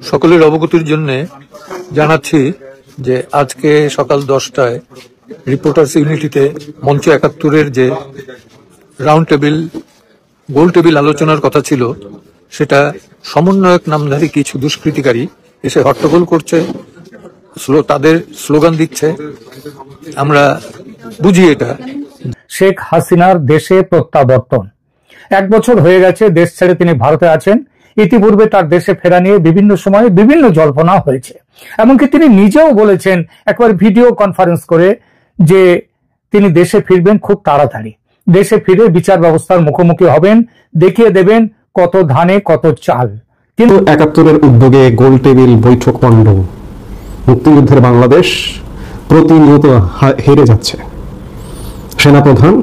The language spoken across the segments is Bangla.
সকলের অবগতির জন্য জানাচ্ছি যে আজকে সকাল 10টায় রিপোর্টার্স ইউনিটিতে মঞ্চ 71-এর যে রাউন্ড টেবিল গোল টেবিল আলোচনার কথা ছিল, সেটা সমন্বয়ক নামধারী কিছু দুষ্কৃতিকারী এসে হট্টগোল করছে, তাদের স্লোগান দিচ্ছে। আমরা বুঝি এটা শেখ হাসিনার দেশে প্রত্যাবর্তন। 1 বছর হয়ে গেছে দেশ ছেড়ে তিনি ভারতে আছেন। ইতিপূর্বে তার দেশে ফেরা নিয়ে বিভিন্ন সময়ে বিভিন্ন জল্পনা হয়েছে। এমনকি তিনি নিজেও বলেছেন একবার ভিডিও কনফারেন্স করে যে তিনি দেশে ফিরবেন খুব তাড়াতাড়ি। দেশে ফিরে বিচার ব্যবস্থার মুখোমুখি হবেন, দেখিয়ে দেবেন কত ধানে কত চাল। কিন্তু 71-এর উদ্যোগে গোল টেবিল বৈঠক মণ্ড মুক্তিযুদ্ধের বাংলাদেশ প্রতিনিয়ত হেরে যাচ্ছে। সেনাপ্রধান,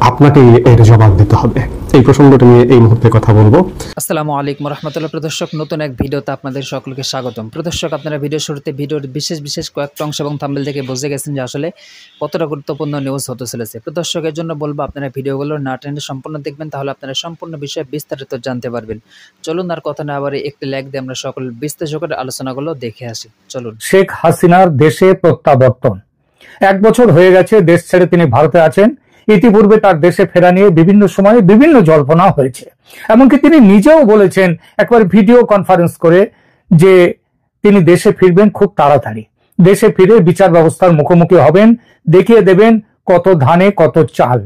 আপনাকে এর জবাব দিতে হবে। এই প্রসঙ্গটি নিয়ে এই মুহূর্তে কথা বলবো। আসসালামু আলাইকুম রহমতুল্লাহ। প্রদর্শক, নতুন এক ভিডিওতে আপনাদের সকলকে স্বাগতম। প্রদর্শক, আপনারা ভিডিও শুরুতে ভিডিওর বিশেষ কয়েকটা অংশ এবং থাম্বনেল দেখে বুঝে গেছেন যে আসলে কতটা গুরুত্বপূর্ণ নিউজ হতে চলেছে। প্রদর্শকের জন্য বলবো আপনারা ভিডিওগুলো না টেনে সম্পূর্ণ দেখবেন, তাহলে আপনারা সম্পূর্ণ বিষয়ে বিস্তারিত জানতে পারবেন। চলুন আর কথা না আবারে একটি লাইক দিয়ে আমরা সকল বিস্তারিত করে আলোচনাগুলো দেখে আসি। চলুন। শেখ হাসিনার দেশে প্রত্যাবর্তন। 1 বছর হয়ে গেছে দেশ ছেড়ে তিনি ভারতে আছেন। ইতিপূর্বে তার দেশে ফেরা নিয়ে বিভিন্ন সময়ে বিভিন্ন জল্পনা হয়েছে। এমনকি তিনি নিজেও বলেছেন একবার ভিডিও কনফারেন্স করে যে তিনি দেশে ফিরবেন খুব তাড়াতাড়ি। দেশে ফিরে বিচার ব্যবস্থার মুখোমুখি হবেন, দেখিয়ে দেবেন কত ধানে কত চাল।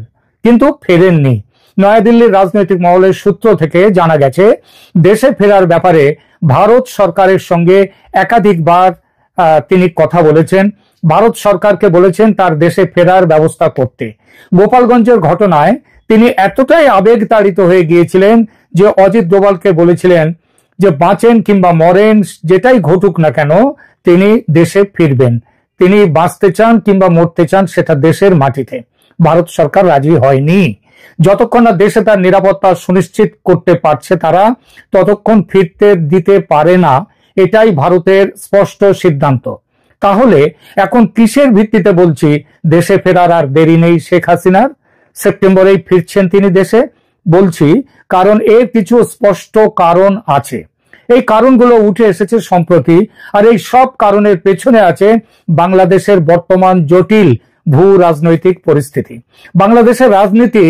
কিন্তু ফেরেননি। নয়াদিল্লির রাজনৈতিক মহলের সূত্র থেকে জানা গেছে দেশে ফেরার ব্যাপারে ভারত সরকারের সঙ্গে একাধিকবার তিনি কথা বলেছেন। ভারত সরকারকে বলেছেন তার দেশে ফেরার ব্যবস্থা করতে। গোপালগঞ্জের ঘটনায় তিনি এতটাই আবেগতাড়িত হয়ে গিয়েছিলেন যে অজিত ডোভালকে বলেছিলেন যে বাঁচেন কিংবা মরেন, যেটাই ঘটুক না কেন তিনি দেশে ফিরবেন। তিনি বাঁচতে চান কিংবা মরতে চান সেটা দেশের মাটিতে। ভারত সরকার রাজি হয়নি। যতক্ষণ না দেশে তার নিরাপত্তা সুনিশ্চিত করতে পারছে তারা, ততক্ষণ ফিরতে দিতে পারে না। এটাই ভারতের স্পষ্ট সিদ্ধান্ত। তাহলে এখন কিসের ভিত্তিতে বলছি দেশে ফেরার আর দেরি নেই শেখ হাসিনার? সেপ্টেম্বরেই ফিরছেন তিনি দেশে। বলছি কারণ এর কিছু স্পষ্ট কারণ আছে। এই কারণগুলো উঠে এসেছে সম্প্রতি। আর এই সব কারণের পেছনে আছে বাংলাদেশের বর্তমান জটিল ভূ রাজনৈতিক পরিস্থিতি। বাংলাদেশের রাজনীতি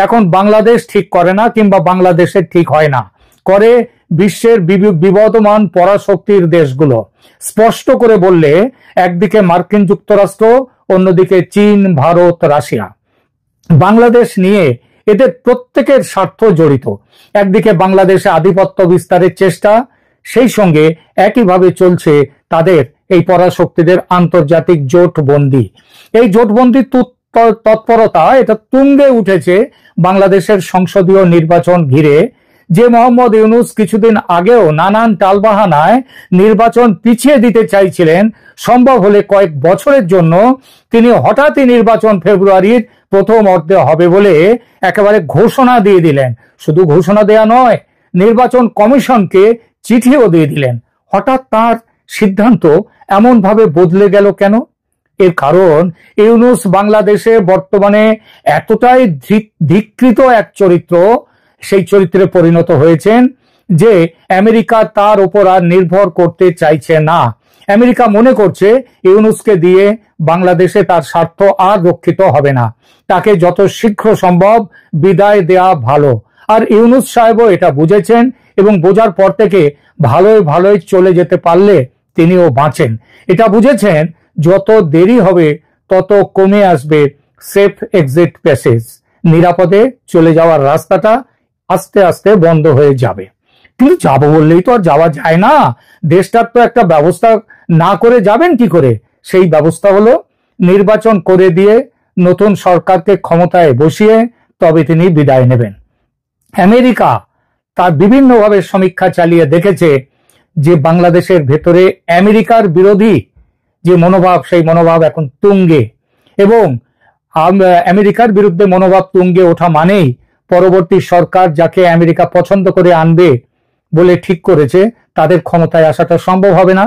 এখন বাংলাদেশ ঠিক করে না কিংবা বাংলাদেশের ঠিক হয় না, করে বিশ্বের বিবদমান পরাশক্তির দেশগুলো। স্পষ্ট করে বললে একদিকে মার্কিন যুক্তরাষ্ট্র, অন্যদিকে চীন, ভারত, রাশিয়া। বাংলাদেশ নিয়ে এদের প্রত্যেকের স্বার্থ জড়িত। একদিকে বাংলাদেশে আধিপত্য বিস্তারের চেষ্টা, সেই সঙ্গে একইভাবে চলছে তাদের এই পরাশক্তিদের আন্তর্জাতিক জোটবন্দি। এই জোটবন্দির তৎপরতা এটা তুঙ্গে উঠেছে বাংলাদেশের সংসদীয় নির্বাচন ঘিরে। যে মোহাম্মদ ইউনূস কিছুদিন আগেও নানান টালবাহানায় নির্বাচন পিছিয়ে দিতে চাইছিলেন, সম্ভব হলে কয়েক বছরের জন্য, তিনি হঠাৎই নির্বাচন ফেব্রুয়ারির প্রথম অর্ধে হবে বলে একেবারে ঘোষণা দিয়ে দিলেন। শুধু ঘোষণা দেয়া নয়, নির্বাচন কমিশনকে চিঠিও দিয়ে দিলেন। হঠাৎ তার সিদ্ধান্ত এমন ভাবে বদলে গেল কেন? এর কারণ ইউনূস বাংলাদেশে বর্তমানে এতটাই ধিক্কৃত এক চরিত্র, সেই চরিত্রে পরিণত হয়েছেন যে আমেরিকা তার উপর আর নির্ভর করতে চাইছে না। আমেরিকা মনে করছে ইউনূসকে দিয়ে বাংলাদেশে তার স্বার্থ আর রক্ষিত হবে না। তাকে যত শীঘ্র সম্ভব বিদায় দেয়া ভালো। আর ইউনূস সাহেবও এটা বুঝেছেন এবং বোঝার পর থেকে ভালোই চলে যেতে পারলে তিনিও বাঁচেন। এটা বুঝেছেন যত দেরি হবে তত কমে আসবে সেফ এক্সিট প্যাসেজ। নিরাপদে চলে যাওয়ার রাস্তাটা আস্তে আস্তে বন্ধ হয়ে যাবে। কিন্তু যাবো বললেই তো আর যাওয়া যায় না। দেশটার তো একটা ব্যবস্থা না করে যাবেন কি করে? সেই ব্যবস্থা হলো নির্বাচন করে দিয়ে নতুন সরকারকে ক্ষমতায় বসিয়ে তবে তিনি বিদায় নেবেন। আমেরিকা তার বিভিন্নভাবে সমীক্ষা চালিয়ে দেখেছে যে বাংলাদেশের ভেতরে আমেরিকার বিরোধী যে মনোভাব, সেই মনোভাব এখন তুঙ্গে। এবং আমেরিকার বিরুদ্ধে মনোভাব তুঙ্গে ওঠা মানেই পরবর্তী সরকার যাকে আমেরিকা পছন্দ করে আনবে বলে ঠিক করেছে তাদের ক্ষমতায় আসাটা সম্ভব হবে না।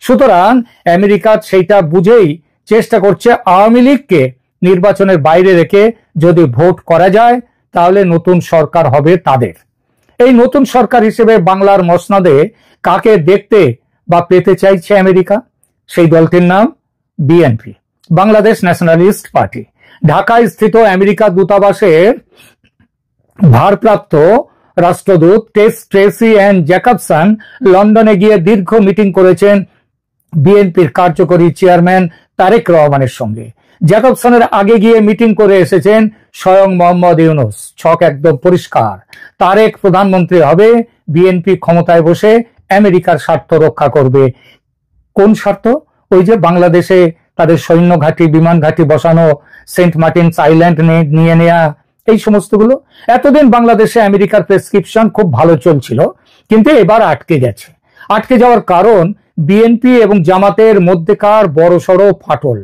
সুতরাং আমেরিকা সেইটা বুঝেই চেষ্টা করছে আওয়ামী লীগকে নির্বাচনের বাইরে রেখে যদি ভোট করা যায় তাহলে নতুন সরকার হবে তাদের। এই নতুন সরকার হিসেবে বাংলার মসনদে কাকে দেখতে বা পেতে চাইছে আমেরিকা? সেই দলটির নাম বিএনপি, বাংলাদেশ ন্যাশনালিস্ট পার্টি। ঢাকায় স্থিত আমেরিকা দূতাবাসের ভারপ্রাপ্ত রাষ্ট্রদূত ট্রেসি অ্যান জ্যাকবসন লন্ডনে গিয়ে দীর্ঘ মিটিং করেছেন বিএনপির কার্যকরী চেয়ারম্যান তারেক রহমানের সঙ্গে। জ্যাকবসনের আগে গিয়ে মিটিং করে এসেছেন স্বয়ং মোহাম্মদ ইউনূস। ছক একদম পরিষ্কার, তারেক প্রধানমন্ত্রী হবে, বিএনপি ক্ষমতায় বসে আমেরিকার স্বার্থ রক্ষা করবে। কোন স্বার্থ? ওই যে বাংলাদেশে তাদের সৈন্য ঘাঁটি, বিমান ঘাঁটি বসানো, সেন্ট মার্টিনস আইল্যান্ড নিয়ে নেয়া, এই সমস্তগুলো। এতদিন বাংলাদেশে আমেরিকার প্রেসক্রিপশন খুব ভালো চলছিল, কিন্তু এবার আটকে গেছে। আটকে যাওয়ার কারণ বিএনপি এবং জামাতের মধ্যেকার বড়সড় ফাটল।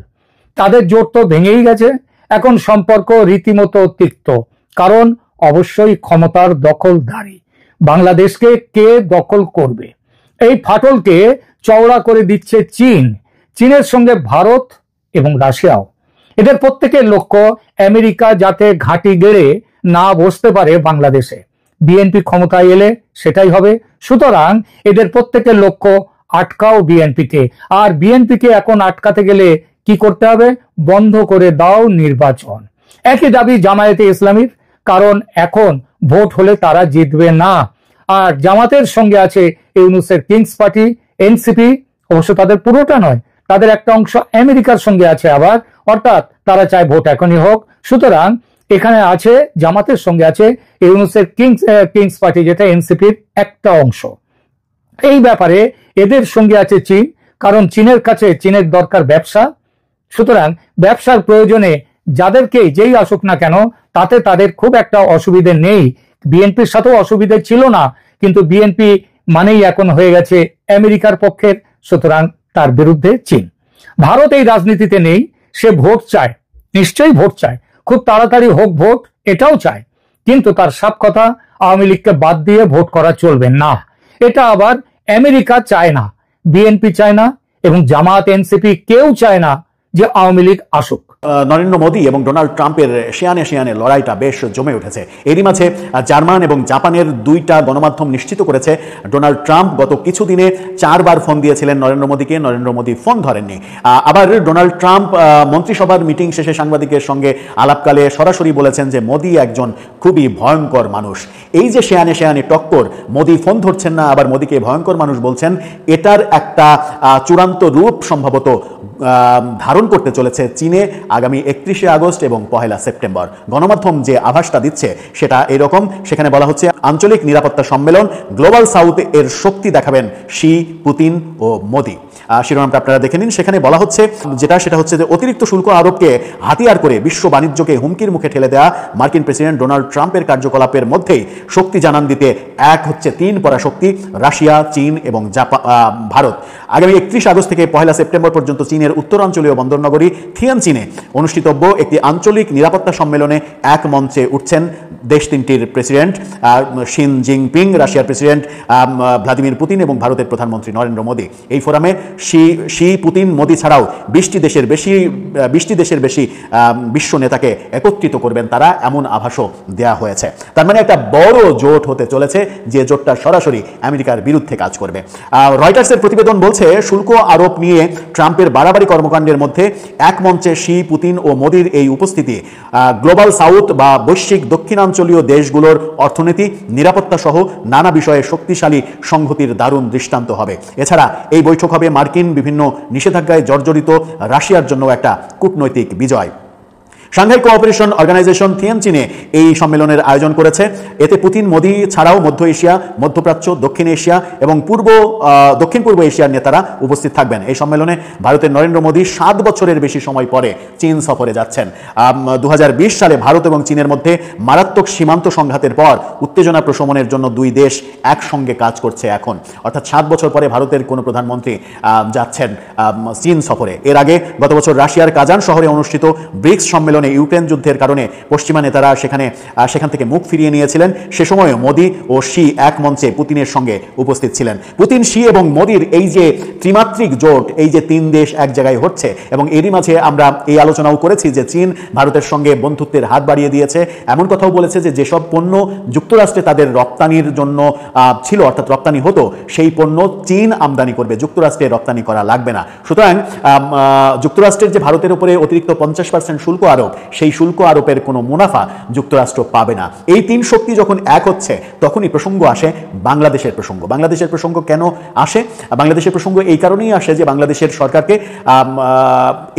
তাদের জোট তো ভেঙেই গেছে, এখন সম্পর্ক রীতিমতো তিক্ত। কারণ অবশ্যই ক্ষমতার দখলদারি। বাংলাদেশকে কে দখল করবে? এই ফাটলকে চওড়া করে দিচ্ছে চীন। চীনের সঙ্গে ভারত এবং রাশিয়াও। এদের প্রত্যেকের লক্ষ্য আমেরিকা যাতে ঘাঁটি গেড়ে না বসতে পারে বাংলাদেশে। বিএনপি ক্ষমতায় এলে সেটাই হবে। সুতরাং এদের প্রত্যেকের লক্ষ্য আটকাও বিএনপিকে। আর বিএনপিকে এখন আটকাতে গেলে কি করতে হবে? বন্ধ করে দাও নির্বাচন। একই দাবি জামায়াতে ইসলামীর, কারণ এখন ভোট হলে তারা জিতবে না। আর জামাতের সঙ্গে আছে ইউনূসের কিংস পার্টি, এনসিপি। অবশ্য তাদের পুরোটা নয়, তাদের একটা অংশ আমেরিকার সঙ্গে আছে আবার, অর্থাৎ তারা চায় ভোট এখনই হোক। সুতরাং এখানে আছে জামাতের সঙ্গে আছে ইউনূসের কিংস পার্টি, যেটা এনসিপির একটা অংশ। এই ব্যাপারে এদের সঙ্গে আছে চীন, কারণ চীনের কাছে চীনের দরকার ব্যবসা। সুতরাং ব্যবসার প্রয়োজনে যাদেরকে যেই আসুক না কেন তাতে তাদের খুব একটা অসুবিধে নেই। বিএনপির সাথেও অসুবিধে ছিল না, কিন্তু বিএনপি মানেই এখন হয়ে গেছে আমেরিকার পক্ষের। সুতরাং তার বিরুদ্ধে চীন। ভারত এই রাজনীতিতে নেই, সে ভোট চায়, নিশ্চয়ই ভোট চায়, খুব তাড়াতাড়ি হোক ভোট, এটাও চায়। কিন্তু তার সাপ কথা, আওয়ামী লীগকে বাদ দিয়ে ভোট করা চলবে না। এটা আবার আমেরিকা চায় না, বিএনপি চায় না, এবং জামাত এনসিপি কেউ চায় না যে আওয়ামী লীগ আসুক। নরেন্দ্র মোদী এবং ডোনাল্ড ট্রাম্পের শিয়ানে লড়াইটা বেশ জমে উঠেছে। এরই মাঝে জার্মান এবং জাপানের দুইটা গণমাধ্যম নিশ্চিত করেছে ডোনাল্ড ট্রাম্প গত কিছুদিনে 4 বার ফোন দিয়েছিলেন নরেন্দ্র মোদীকে, নরেন্দ্র মোদী ফোন ধরেননি। আবার ডোনাল্ড ট্রাম্প মন্ত্রিসভার মিটিং শেষে সাংবাদিকের সঙ্গে আলাপকালে সরাসরি বলেছেন যে মোদী একজন খুবই ভয়ঙ্কর মানুষ। এই যে শিয়ানে টক্কর, মোদী ফোন ধরছেন না, আবার মোদীকে ভয়ঙ্কর মানুষ বলছেন, এটার একটা চূড়ান্ত রূপ সম্ভবত ধারণ করতে চলেছে চীনে আগামী 31শে আগস্ট এবং 1 সেপ্টেম্বর। গণমাধ্যম যে আভাসটা দিচ্ছে সেটা এরকম। সেখানে বলা হচ্ছে আঞ্চলিক নিরাপত্তা সম্মেলন গ্লোবাল সাউথ এর শক্তি দেখাবেন শি, পুতিন ও মোদী। শিরোনামটা আপনারা দেখে নিন। সেখানে বলা হচ্ছে সেটা হচ্ছে যে অতিরিক্ত শুল্ক আরোপকে হাতিয়ার করে বিশ্ব বাণিজ্যকে হুমকির মুখে ঠেলে দেওয়া মার্কিন প্রেসিডেন্ট ডোনাল্ড ট্রাম্পের কার্যকলাপের মধ্যেই শক্তি জানান দিতে এক হচ্ছে 3 পরাশক্তি, রাশিয়া, চীন এবং ভারত। আগামী 31 আগস্ট থেকে 1 সেপ্টেম্বর পর্যন্ত চীনের উত্তরাঞ্চলীয় বন্দরনগরী থিয়ানচিনে অনুষ্ঠিতব্য একটি আঞ্চলিক নিরাপত্তা সম্মেলনে এক মঞ্চে উঠছেন দেশ তিনটির প্রেসিডেন্ট, শি জিনপিং, রাশিয়ার প্রেসিডেন্ট ভ্লাদিমির পুতিন এবং ভারতের প্রধানমন্ত্রী নরেন্দ্র মোদী। এই ফোরামে শি, পুতিন, মোদী ছাড়াও 20টি দেশের বেশি বিশ্ব নেতাকে একত্রিত করবেন তারা, এমন আভাসও দেয়া হয়েছে। তার মানে একটা বড় জোট হতে চলেছে, যে জোটটা সরাসরি আমেরিকার বিরুদ্ধে কাজ করবে। রয়টার্সের প্রতিবেদন বলছে শুল্ক আরোপ নিয়ে ট্রাম্পের বাড়াবাড়ি কর্মকাণ্ডের মধ্যে এক মঞ্চে শি, পুতিন ও মোদীর এই উপস্থিতি গ্লোবাল সাউথ বা বৈশ্বিক দক্ষিণাঞ্চলীয় দেশগুলোর অর্থনীতি, নিরাপত্তা সহ নানা বিষয়ে শক্তিশালী সংহতির দারুণ দৃষ্টান্ত হবে। এছাড়া এই বৈঠক হবে মার্কিন বিভিন্ন নিষেধাজ্ঞায় জর্জরিত রাশিয়ার জন্য একটা কূটনৈতিক বিজয়। সাংঘাই কোঅপারেশন অর্গানাইজেশন থিয়ানচিনে এই সম্মেলনের আয়োজন করেছে। এতে পুতিন, মোদী ছাড়াও মধ্য এশিয়া, মধ্যপ্রাচ্য, দক্ষিণ এশিয়া এবং দক্ষিণ পূর্ব এশিয়ার নেতারা উপস্থিত থাকবেন। এই সম্মেলনে ভারতের নরেন্দ্র মোদী 7 বছরের বেশি সময় পরে চীন সফরে যাচ্ছেন। 2020 সালে ভারত এবং চীনের মধ্যে মারাত্মক সীমান্ত সংঘাতের পর উত্তেজনা প্রশমনের জন্য দুই দেশ একসঙ্গে কাজ করছে এখন। অর্থাৎ 7 বছর পরে ভারতের কোনো প্রধানমন্ত্রী যাচ্ছেন চীন সফরে। এর আগে গত বছর রাশিয়ার কাজান শহরে অনুষ্ঠিত ব্রিক্স সম্মেলনে সম্মেলনে ইউক্রেন যুদ্ধের কারণে পশ্চিমা নেতারা সেখান থেকে মুখ ফিরিয়ে নিয়েছিলেন। সে সময় মোদি ও শি এক মঞ্চে পুতিনের সঙ্গে উপস্থিত ছিলেন। পুতিন, শি এবং মোদির এই যে ত্রিমাত্রিক জোট, এই যে তিন দেশ এক জায়গায় হচ্ছে, এবং এরই মাঝে আমরা এই আলোচনাও করেছি যে চীন ভারতের সঙ্গে বন্ধুত্বের হাত বাড়িয়ে দিয়েছে। এমন কথাও বলেছে যে যেসব পণ্য যুক্তরাষ্ট্রে তাদের রপ্তানির জন্য ছিল, অর্থাৎ রপ্তানি হতো, সেই পণ্য চীন আমদানি করবে, যুক্তরাষ্ট্রে রপ্তানি করা লাগবে না। সুতরাং যুক্তরাষ্ট্রের যে ভারতের উপরে অতিরিক্ত 50% শুল্ক আরোপ, সেই শুল্ক আরোপের কোনো মুনাফা যুক্তরাষ্ট্র পাবে না। এই তিন শক্তি যখন এক হচ্ছে, তখনই প্রসঙ্গ আসে বাংলাদেশের প্রসঙ্গ। বাংলাদেশের প্রসঙ্গ কেন আসে? বাংলাদেশের প্রসঙ্গ এই কারণেই আসে যে বাংলাদেশের সরকারকে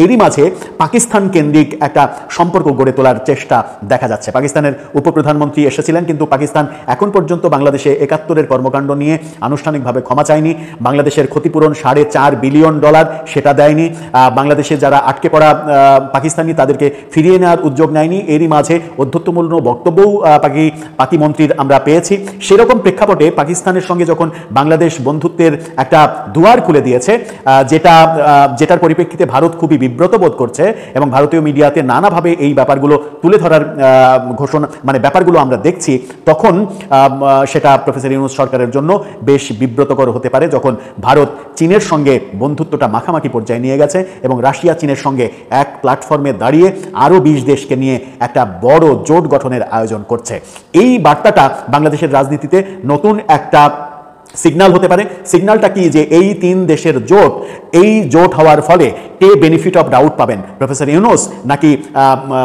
এরই মাঝে পাকিস্তান কেন্দ্রিক একটা সম্পর্ক গড়ে তোলার চেষ্টা দেখা যাচ্ছে। পাকিস্তানের উপপ্রধানমন্ত্রী এসেছিলেন, কিন্তু পাকিস্তান এখন পর্যন্ত বাংলাদেশে 71-এর কর্মকাণ্ড নিয়ে আনুষ্ঠানিকভাবে ক্ষমা চায়নি। বাংলাদেশের ক্ষতিপূরণ $4.5 বিলিয়ন সেটা দেয়নি। বাংলাদেশে যারা আটকে পড়া পাকিস্তানি, তাদেরকে ফিরিয়ে নেওয়ার উদ্যোগ নেয়নি। এরই মাঝে অধ্যত্বমূলক বক্তব্যও পাকি মন্ত্রীর আমরা পেয়েছি। সেরকম প্রেক্ষাপটে পাকিস্তানের সঙ্গে যখন বাংলাদেশ বন্ধুত্বের একটা দুয়ার খুলে দিয়েছে, যেটার পরিপ্রেক্ষিতে ভারত খুবই বিব্রত বোধ করছে, এবং ভারতীয় মিডিয়াতে নানাভাবে এই ব্যাপারগুলো তুলে ধরার ঘোষণা, মানে ব্যাপারগুলো আমরা দেখছি, তখন সেটা প্রফেসর ইউনূস সরকারের জন্য বেশ বিব্রতকর হতে পারে, যখন ভারত চীনের সঙ্গে বন্ধুত্বটা মাখামাখি পর্যায়ে নিয়ে গেছে এবং রাশিয়া চীনের সঙ্গে এক প্ল্যাটফর্মে দাঁড়িয়ে আরও 20 দেশকে নিয়ে একটা বড় জোট গঠনের আয়োজন করছে। এই বার্তাটা বাংলাদেশের রাজনীতিতে নতুন একটা সিগন্যাল হতে পারে। সিগন্যালটা কি? যে এই তিন দেশের জোট, এই জোট হওয়ার ফলে কে বেনিফিট অফ ডাউট পাবেন, প্রফেসর ইউনূস নাকি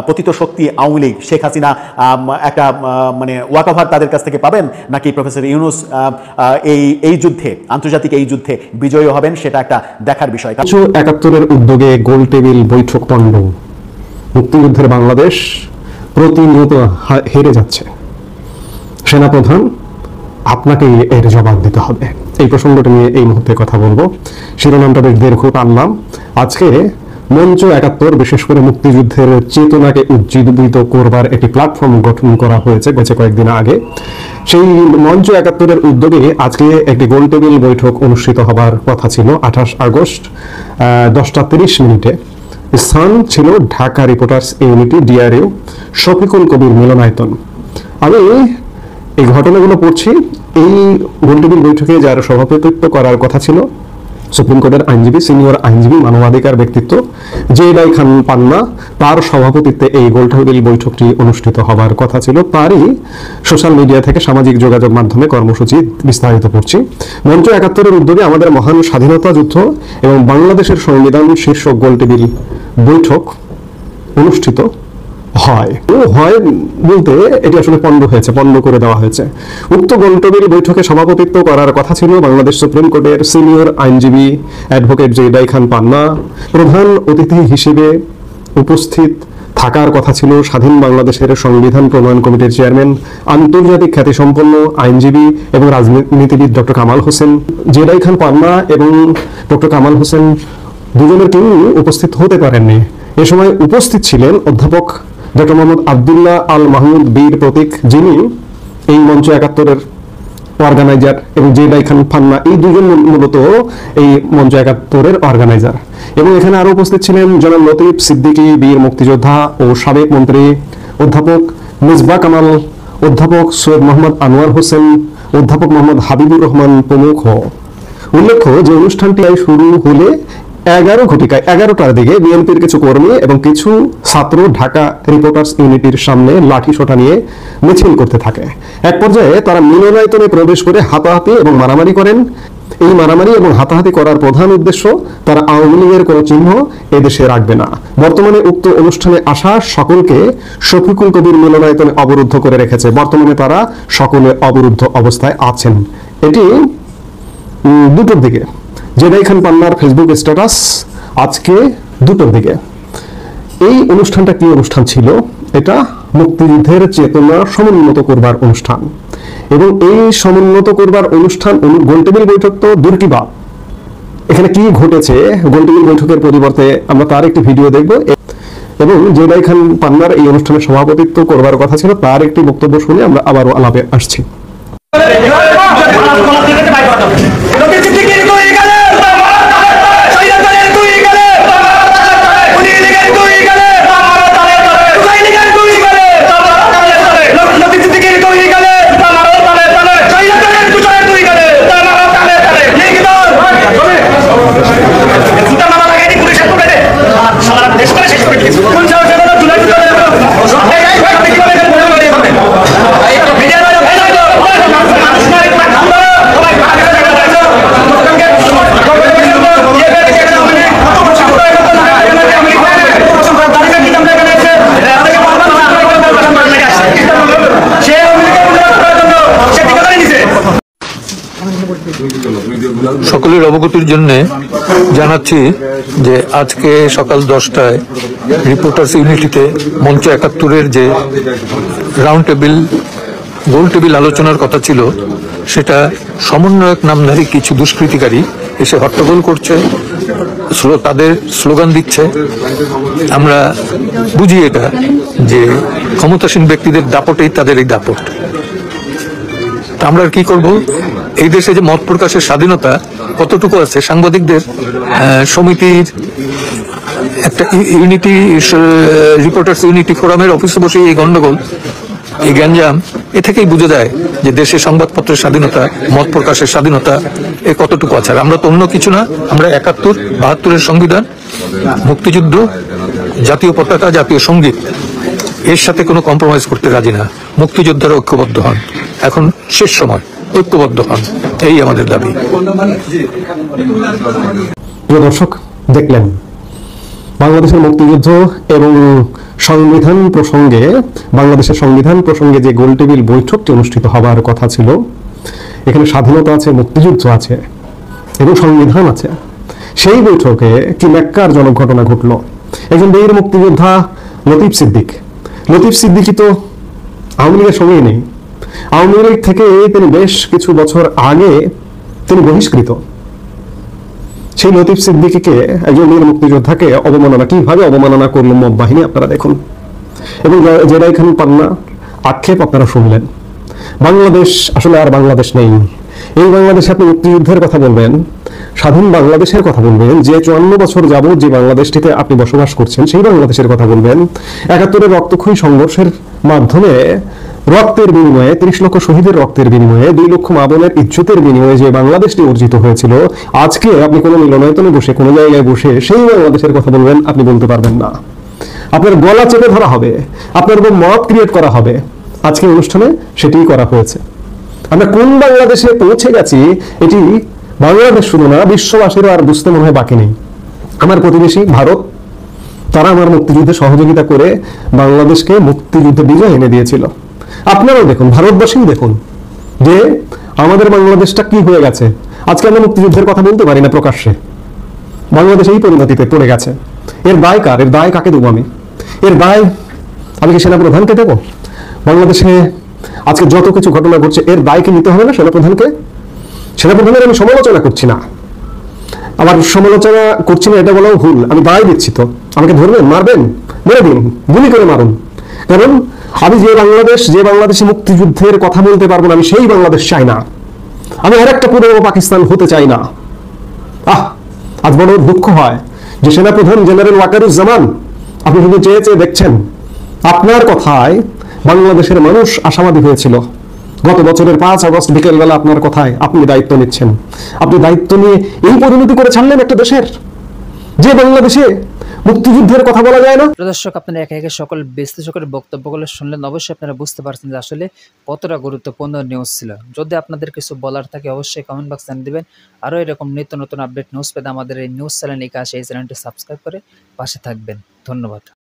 পতিত শক্তি আওয়ামী লীগ, শেখ হাসিনা একটা মানে ওয়াকওভার তাদের কাছ থেকে পাবেন, নাকি প্রফেসর ইউনূস এই যুদ্ধে, আন্তর্জাতিক এই যুদ্ধে বিজয়ী হবেন, সেটা একটা দেখার বিষয়। 1971-এর উদ্যোগে গোল টেবিল বৈঠক পণ্ড। মুক্তিযুদ্ধের বাংলাদেশ প্রতিনিয়ত হেরে যাচ্ছে। সেনাপ্রধান, আপনাকে এর জবাব দিতে হবে। এই প্রসঙ্গটা নিয়ে এই মুহূর্তে কথা বলবো। শিরোনামটা বেশ দীর্ঘ টানলাম। আজকে মঞ্চ 71, বিশেষ করে মুক্তিযুদ্ধের চেতনাকে উজ্জীবিত করবার একটি প্ল্যাটফর্ম গঠন করা হয়েছে গেছে কয়েকদিন আগে। সেই মঞ্চ 71-এর উদ্যোগে আজকে একটি গোল টেবিল বৈঠক অনুষ্ঠিত হবার কথা ছিল 28 আগস্ট 10:30 স্থান ছিল Dhaka reporters unity, DRU, Shafiqul Kabir মিলনায়তন। আমি এই ঘটনাগুলো পড়ছি। এই গোল টেবিল বৈঠকে যার সভাপতিত্ব করার কথা ছিল সুপ্রিম কোর্টের আইনজীবী, সিনিয়র আইনজীবী, মানবাধিকার ব্যক্তিত্ব জেডাই খান পান্না, তার সভাপতিত্বে এই গোল টেবিল বৈঠকটি অনুষ্ঠিত হবার কথা ছিল। তারই সোশ্যাল মিডিয়া থেকে, সামাজিক যোগাযোগ মাধ্যমে কর্মসূচি বিস্তারিত পড়ছি। মঞ্চ 71-এর উদ্যোগে আমাদের মহান স্বাধীনতা যুদ্ধ এবং বাংলাদেশের সংবিধান শীর্ষক গোল টেবিল বৈঠক অনুষ্ঠিত হয় বলতে এটি আসলে পণ্ড করে দেওয়া হয়েছে। উক্ত গোলটেবিল বৈঠকে সভাপতিত্ব করার কথা ছিল বাংলাদেশ সুপ্রিম কোর্টের সিনিয়র আইনজীবী অ্যাডভোকেট জেডাই খান পান্না। প্রধান অতিথি হিসেবে উপস্থিত থাকার কথা ছিল স্বাধীন বাংলাদেশের সংবিধান প্রণয়ন কমিটির চেয়ারম্যান, আন্তর্জাতিক খ্যাতিসম্পন্ন আইনজীবী এবং রাজনীতিবিদ ডক্টর কামাল হোসেন। জেডাই খান পান্না এবং ডক্টর কামাল হোসেন দুজনের কেউ উপস্থিত হতে পারেননি। এ সময় উপস্থিত ছিলেন অধ্যাপক ডক্টর মোহাম্মদ আব্দুল্লাহ আল মাহমুদ বীর প্রতীক, যিনি এই মঞ্চ 71-এর অর্গানাইজার, এবং জেডাই খান পান্না, এই দুজন মূলত এই মঞ্চ 71-এর অর্গানাইজার। এবং এখানে আরো উপস্থিত ছিলেন জনাব লতিফ সিদ্দিকী, বীর মুক্তিযোদ্ধা ও সাবেক মন্ত্রী, অধ্যাপক মিসবাহ কামাল, অধ্যাপক সৈয়দ মোহাম্মদ আনোয়ার হোসেন, অধ্যাপক মোহাম্মদ হাবিবুর রহমান প্রমুখ। উল্লেখ্য যে অনুষ্ঠানটি শুরু হলে 11টার দিকে বিএনপির কিছু কর্মী এবং কিছু ছাত্র ঢাকা রিপোর্টার্স ইউনিটির সামনে লাঠিসোঁটা নিয়ে মিছিল করতে থাকে। এক পর্যায়ে তারা মিলনায়তনে প্রবেশ করে হাতাহাতি এবং মারামারি করেন। এই মারামারি এবং হাতাহাতি করার প্রধান উদ্দেশ্য, তারা আওয়ামী লীগের কোনো চিহ্ন এদেশে রাখবে না। বর্তমানে উক্ত অনুষ্ঠানে আসা সকলকে শফিকুল কবির মিলনায়তনে অবরুদ্ধ করে রেখেছে। বর্তমানে তারা সকলে অবরুদ্ধ অবস্থায় আছেন। এটি 2টার দিকে জেডাই খান পান্নার ফেসবুক স্ট্যাটাস, আজকে 2টার দিকে। এই অনুষ্ঠানটা কি অনুষ্ঠান ছিল? এটা মুক্তিযুদ্ধের চেতনা সমুন্নত করবার অনুষ্ঠান, এবং এই সমুন্নত করবার অনুষ্ঠান গোলটেবিল বৈঠক তো দূর কি বাপ, এখানে কি ঘটেছে গোলটেবিল বৈঠকের পরিবর্তে আমরা তার একটি ভিডিও দেখব। এবং জেডাই খান পান্নার এই অনুষ্ঠানে সভাপতিত্ব করবার কথা ছিল, তার একটি বক্তব্য শুনে আমরা আবারও আলাপে আসছি। অবগতির জন্য জানাচ্ছি যে আজকে সকাল 10টায় রিপোর্টার্স ইউনিটিতে মঞ্চ 71-এর যে রাউন্ড টেবিল গোল টেবিল আলোচনার কথা ছিল, সেটা সমন্বয়ক নামধারী কিছু দুষ্কৃতিকারী এসে হট্টগোল করছে, তাদের স্লোগান দিচ্ছে। আমরা বুঝি এটা যে ক্ষমতাসীন ব্যক্তিদের দাপটেই তাদের এই দাপট। আমরা কি করব? এই দেশে যে মত প্রকাশের স্বাধীনতা কতটুকু আছে, সাংবাদিকদের সমিতির একটা ইউনিটি রিপোর্টার্স ইউনিটি ফোরামের অফিসে বসে এই গন্ডগোল, এই গ্যাঞ্জাম, এ থেকেই বোঝা যায় যে দেশে সংবাদপত্রের স্বাধীনতা, মত প্রকাশের স্বাধীনতা এ কতটুকু আছে। আর আমরা তো অন্য কিছু না, আমরা 71-72-এর সংবিধান, মুক্তিযুদ্ধ, জাতীয় পতাকা, জাতীয় সঙ্গীত, এর সাথে কোনো কম্প্রোমাইজ করতে রাজি না। মুক্তিযোদ্ধারা ঐক্যবদ্ধ হন, এখন শেষ সময়, ঐক্যবদ্ধ হন, এই আমাদের দাবি। প্রিয় দর্শক, দেখলেন বাংলাদেশের মুক্তিযুদ্ধ এবং সংবিধান প্রসঙ্গে, বাংলাদেশের সংবিধান প্রসঙ্গে যে গোলটেবিল বৈঠকটি অনুষ্ঠিত হবার কথা ছিল, এখানে স্বাধীনতা আছে, মুক্তিযুদ্ধ আছে এবং সংবিধান আছে। সেই বৈঠকে কি ন্যাক্কারজনক ঘটনা ঘটল। একজন বীর মুক্তিযোদ্ধা লতিফ সিদ্দিকী তো আওয়ামী লীগের সঙ্গেই নেই। আওয়ামী লীগ থেকে তিনি বেশ কিছু বছর আগে তিনি বহিষ্কৃত। সেই লতিফ সিদ্দিকীকে, একজন বীর মুক্তিযোদ্ধাকে কিভাবে অবমাননা করল মব বাহিনী, আপনারা দেখুন। এবং যেটা এখানে পান্না আক্ষেপ আপনারা শুনলেন। বাংলাদেশ আসলে আর বাংলাদেশ নেই। এই বাংলাদেশে আপনি মুক্তিযুদ্ধের কথা বলবেন, স্বাধীন বাংলাদেশের কথা বলবেন, যে 54 বছর যাবৎ যে বাংলাদেশটিতে আপনি বসবাস করছেন সেই বাংলাদেশের কথা বলবেন। 71-এর রক্তক্ষয়ী সংঘর্ষের মাধ্যমে রক্তের বিনিময়ে, 30 লক্ষ শহীদের রক্তের বিনিময়ে, 2 লক্ষ মা বোনের ইজ্জতের বিনিময়ে যে বাংলাদেশটি অর্জিত হয়েছিল, আজকে আপনি কোনো মিলনায়তনে বসে, কোনো জায়গায় বসে সেই বাংলাদেশের কথা বলবেন, আপনি বলতে পারবেন না। আপনার গলা চেপে ধরা হবে, আপনার উপর মত ক্রিয়েট করা হবে। আজকের অনুষ্ঠানে সেটিই করা হয়েছে। আমরা কোন বাংলাদেশে পৌঁছে গেছি, এটি বাংলাদেশ শুধু না, বিশ্ববাসীরও আর বুঝতে মনে হয় বাকি নেই। আমার প্রতিবেশী ভারত, তারা আমার মুক্তিযুদ্ধে সহযোগিতা করে বাংলাদেশকে মুক্তিযুদ্ধে বিজয় এনে দিয়েছিল। আপনারাও দেখুন, ভারতবাসী দেখুন যে আমাদের বাংলাদেশটা কি হয়ে গেছে। আজকে আমরা মুক্তিযুদ্ধের কথা বলতে পারি না প্রকাশ্যে। বাংলাদেশ এই পরিণতিতে পড়ে গেছে। এর দায় কার? এর দায় কাকে দেবো আমি? এর দায় আমি কি সেনাপ্রধানকে দেবো? বাংলাদেশে আজকে যত কিছু ঘটনা ঘটছে, এর দায় কি নিতে হবে না সেনাপ্রধানকে? সেনাপ্রধানের আমি সমালোচনা করছি না, আমার সমালোচনা করছি না এটা বলাও ভুল। আমি দায় দিচ্ছি। তো আমাকে ধরবেন, মারবেন, মেরে দিন, গুলি করে মারুন। কারণ আমি যে বাংলাদেশে মুক্তিযুদ্ধের কথা বলতে পারবো না, আমি সেই বাংলাদেশ চাই না। আমি আর একটা পূর্ব পাকিস্তান হতে চাই না। আজ বড় দুঃখ হয় যে সেনাপ্রধান জেনারেল ওয়াকারুজ্জামান, আপনি শুধু চেয়ে চেয়ে দেখছেন। আপনার কথায় বাংলাদেশের মানুষ আশাবাদী হয়েছিল। গত বছরের 5 আগস্ট বিকেলবেলা আপনার কথায় আপনি দায়িত্ব নিচ্ছেন। আপনি দায়িত্ব নিয়ে এই পরিণতি করে ছাড়লেন একটা দেশের, যে বাংলাদেশে মুক্তিযুদ্ধের কথা বলা যায় না। দর্শক, আপনারা একে একে সকল বিশ্লেষকের বক্তব্যগুলো শুনলেন, অবশ্যই আপনারা বুঝতে পারছেন যে আসলে কতটা গুরুত্বপূর্ণ নিউজ ছিল। যদি আপনাদের কিছু বলার থাকে অবশ্যই কমেন্ট বক্সে জানিয়ে দিবেন। আরও এরকম নিত্য নতুন আপডেট নিউজ পেতে আমাদের এই নিউজ চ্যানেল এই চ্যানেলটি সাবস্ক্রাইব করে পাশে থাকবেন। ধন্যবাদ।